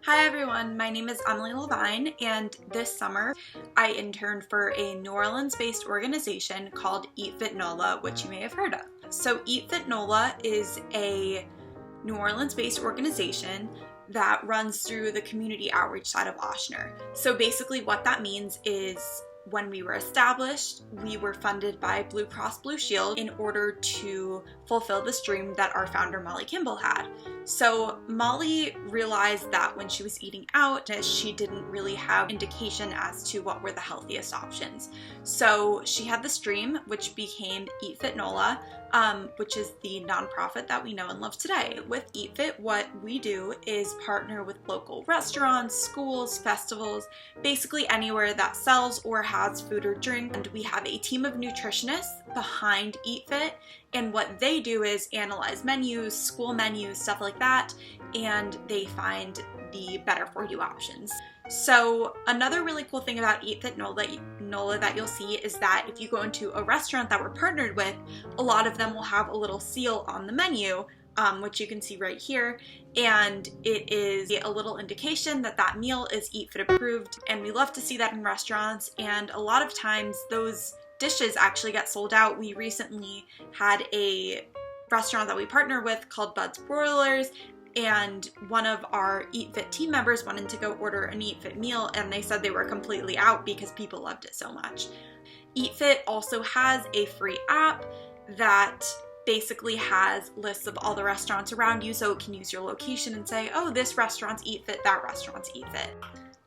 Hi everyone, my name is Emily Levine, and this summer I interned for a New Orleans-based organization called Eat Fit NOLA, which you may have heard of. So Eat Fit NOLA is a New Orleans-based organization that runs through the community outreach side of Ochsner. So basically what that means is when we were established, we were funded by Blue Cross Blue Shield in order to fulfill this dream that our founder Molly Kimball had. So Molly realized that when she was eating out, she didn't really have indication as to what were the healthiest options. So she had this dream, which became Eat Fit NOLA, which is the nonprofit that we know and love today. With Eat Fit, what we do is partner with local restaurants, schools, festivals, basically anywhere that sells or has food or drink. And we have a team of nutritionists behind Eat Fit, and what they do is analyze menus, school menus, stuff like that, and they find the better for you options. So another really cool thing about Eat Fit NOLA that you'll see is that if you go into a restaurant that we're partnered with, a lot of them will have a little seal on the menu, which you can see right here, and it is a little indication that that meal is Eat Fit approved, and we love to see that in restaurants, and a lot of times those dishes actually get sold out. We recently had a restaurant that we partner with called Bud's Broilers, and one of our Eat Fit team members wanted to go order an Eat Fit meal, and they said they were completely out because people loved it so much. Eat Fit also has a free app that basically has lists of all the restaurants around you, so it can use your location and say, oh, this restaurant's Eat Fit, that restaurant's Eat Fit.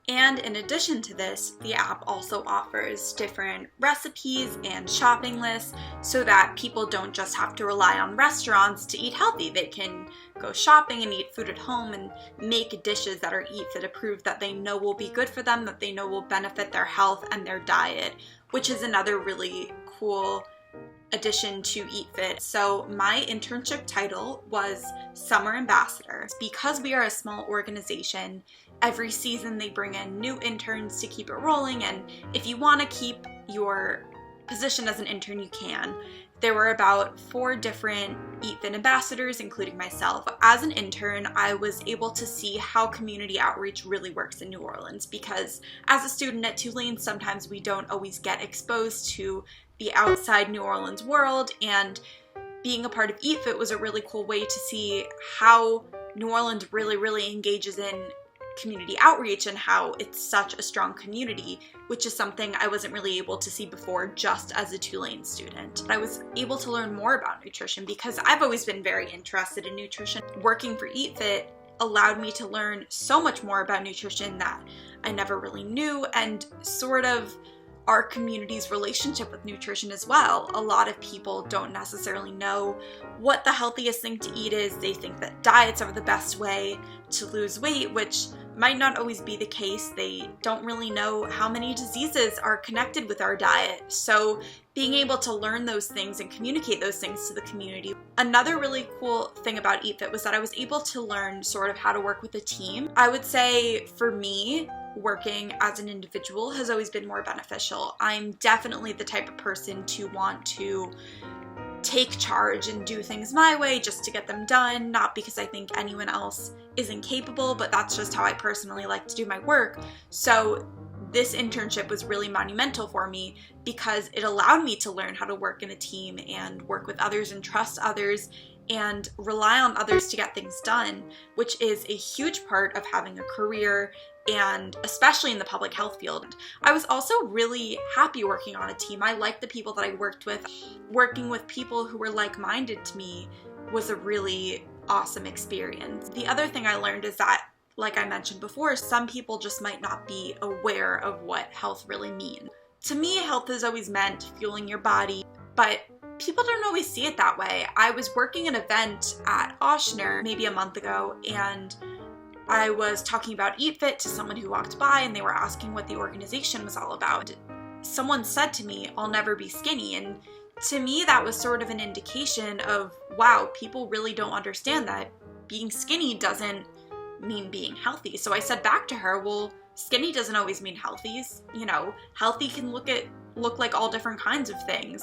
And in addition to this, the app also offers different recipes and shopping lists so that people don't just have to rely on restaurants to eat healthy. They can go shopping and eat food at home and make dishes that are Eat Fit approved that they know will be good for them, that they know will benefit their health and their diet, which is another really cool addition to Eat Fit. So my internship title was Summer Ambassador. Because we are a small organization, every season they bring in new interns to keep it rolling, and if you want to keep your position as an intern, you can. There were about 4 different Eat Fit ambassadors, including myself. As an intern, I was able to see how community outreach really works in New Orleans, because as a student at Tulane, sometimes we don't always get exposed to the outside New Orleans world, and being a part of Eat Fit was a really cool way to see how New Orleans really engages in community outreach and how it's such a strong community, which is something I wasn't really able to see before just as a Tulane student. I was able to learn more about nutrition because I've always been very interested in nutrition. Working for Eat Fit allowed me to learn so much more about nutrition that I never really knew, and sort of our community's relationship with nutrition as well. A lot of people don't necessarily know what the healthiest thing to eat is. They think that diets are the best way to lose weight, which might not always be the case. They don't really know how many diseases are connected with our diet. So being able to learn those things and communicate those things to the community. Another really cool thing about Eat Fit was that I was able to learn sort of how to work with a team. I would say for me, working as an individual has always been more beneficial. I'm definitely the type of person to want to take charge and do things my way just to get them done, not because I think anyone else is incapable, but that's just how I personally like to do my work. So this internship was really monumental for me because it allowed me to learn how to work in a team and work with others and trust others and rely on others to get things done, which is a huge part of having a career, and especially in the public health field. I was also really happy working on a team. I liked the people that I worked with. Working with people who were like-minded to me was a really awesome experience. The other thing I learned is that, like I mentioned before, some people just might not be aware of what health really means. To me, health has always meant fueling your body, but people don't always see it that way. I was working an event at Ochsner maybe a month ago, and I was talking about Eat Fit to someone who walked by, and they were asking what the organization was all about. Someone said to me, "I'll never be skinny," and to me that was sort of an indication of, wow, people really don't understand that being skinny doesn't mean being healthy. So I said back to her, well, skinny doesn't always mean healthy. You know, healthy can look like all different kinds of things.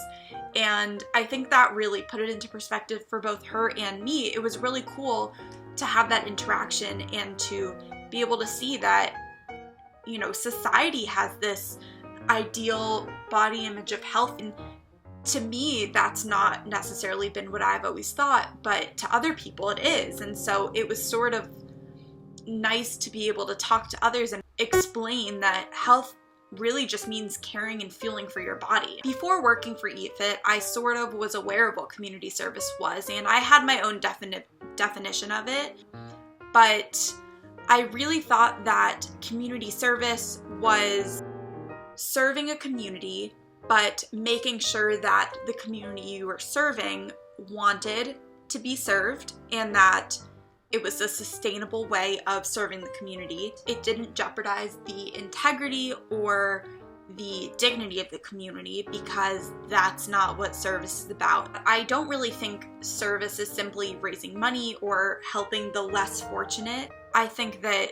And I think that really put it into perspective for both her and me. It was really cool to have that interaction and to be able to see that, you know, society has this ideal body image of health. And to me, that's not necessarily been what I've always thought, but to other people it is. And so it was sort of nice to be able to talk to others and explain that health really just means caring and feeling for your body. Before working for Eat Fit, I sort of was aware of what community service was, and I had my own definition of it, but I really thought that community service was serving a community, but making sure that the community you were serving wanted to be served and that it was a sustainable way of serving the community. It didn't jeopardize the integrity or the dignity of the community, because that's not what service is about. I don't really think service is simply raising money or helping the less fortunate. I think that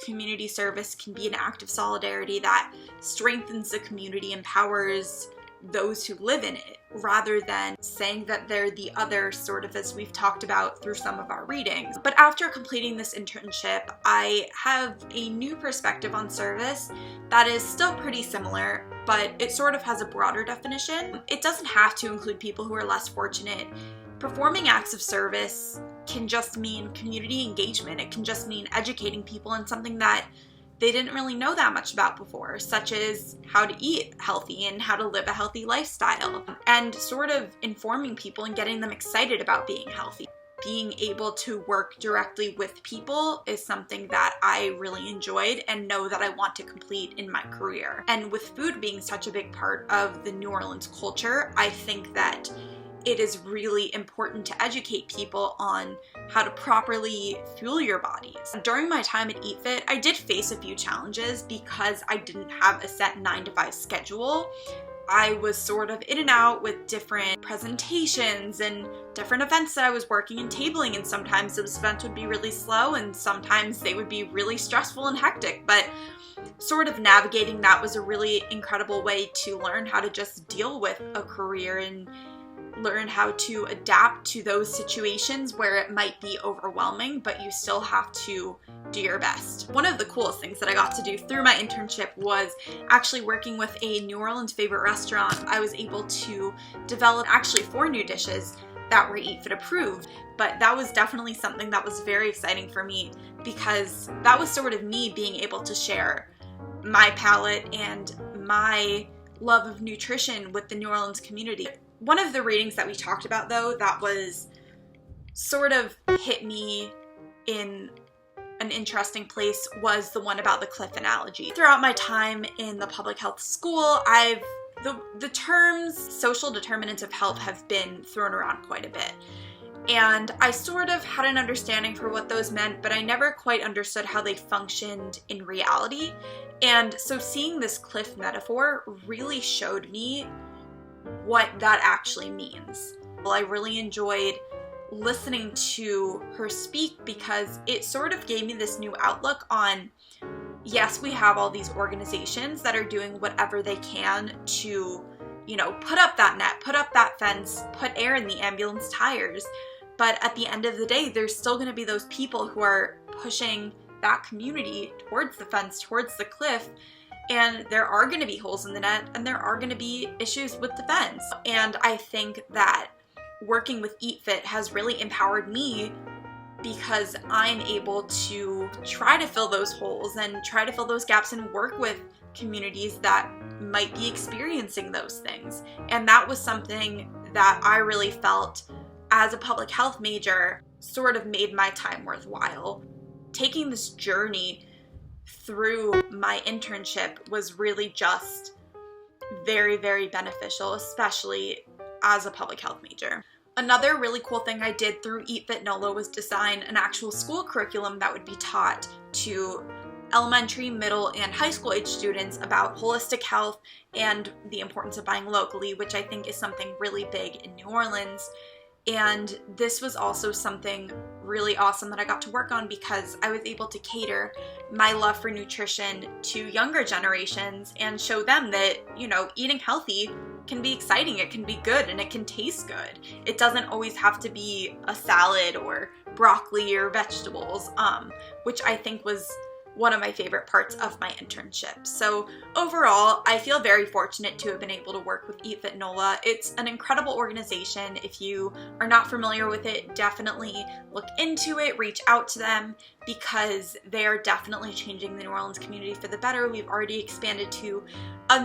community service can be an act of solidarity that strengthens the community, empowers those who live in it, rather than saying that they're the other, sort of as we've talked about through some of our readings. But after completing this internship, I have a new perspective on service that is still pretty similar, but it sort of has a broader definition. It doesn't have to include people who are less fortunate. Performing acts of service can just mean community engagement. It can just mean educating people in something that they didn't really know that much about before, such as how to eat healthy and how to live a healthy lifestyle, and sort of informing people and getting them excited about being healthy. Being able to work directly with people is something that I really enjoyed and know that I want to complete in my career. And with food being such a big part of the New Orleans culture, I think that it is really important to educate people on how to properly fuel your bodies. During my time at Eat Fit, I did face a few challenges because I didn't have a set 9-to-5 schedule. I was sort of in and out with different presentations and different events that I was working and tabling, and sometimes those events would be really slow and sometimes they would be really stressful and hectic, but sort of navigating that was a really incredible way to learn how to just deal with a career and learn how to adapt to those situations where it might be overwhelming, but you still have to do your best. One of the coolest things that I got to do through my internship was actually working with a New Orleans favorite restaurant. I was able to develop actually 4 new dishes that were Eat Fit approved, but that was definitely something that was very exciting for me, because that was sort of me being able to share my palate and my love of nutrition with the New Orleans community. One of the readings that we talked about, though, that was sort of hit me in an interesting place was the one about the cliff analogy. Throughout my time in the public health school, the terms social determinants of health have been thrown around quite a bit. And I sort of had an understanding for what those meant, but I never quite understood how they functioned in reality. And so seeing this cliff metaphor really showed me what that actually means. Well, I really enjoyed listening to her speak because it sort of gave me this new outlook on, yes, we have all these organizations that are doing whatever they can to, you know, put up that net, put up that fence, put air in the ambulance tires. But at the end of the day, there's still going to be those people who are pushing that community towards the fence, towards the cliff. And there are going to be holes in the net, and there are going to be issues with the fence. And I think that working with Eat Fit has really empowered me, because I'm able to try to fill those holes and try to fill those gaps and work with communities that might be experiencing those things. And that was something that I really felt as a public health major sort of made my time worthwhile. Taking this journey through my internship was really just very, very beneficial, especially as a public health major. Another really cool thing I did through Eat Fit NOLA was design an actual school curriculum that would be taught to elementary, middle, and high school age students about holistic health and the importance of buying locally, which I think is something really big in New Orleans. And this was also something really awesome that I got to work on, because I was able to cater my love for nutrition to younger generations and show them that, you know, eating healthy can be exciting, it can be good, and it can taste good. It doesn't always have to be a salad or broccoli or vegetables, which I think was one of my favorite parts of my internship. So overall, I feel very fortunate to have been able to work with Eat Fit NOLA. It's an incredible organization. If you are not familiar with it, definitely look into it, reach out to them, because they are definitely changing the New Orleans community for the better. We've already expanded to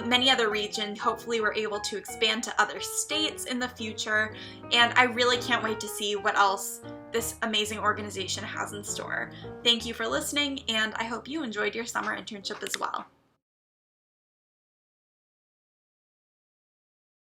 many other regions. Hopefully we're able to expand to other states in the future, and I really can't wait to see what else this amazing organization has in store. Thank you for listening, and I hope you enjoyed your summer internship as well.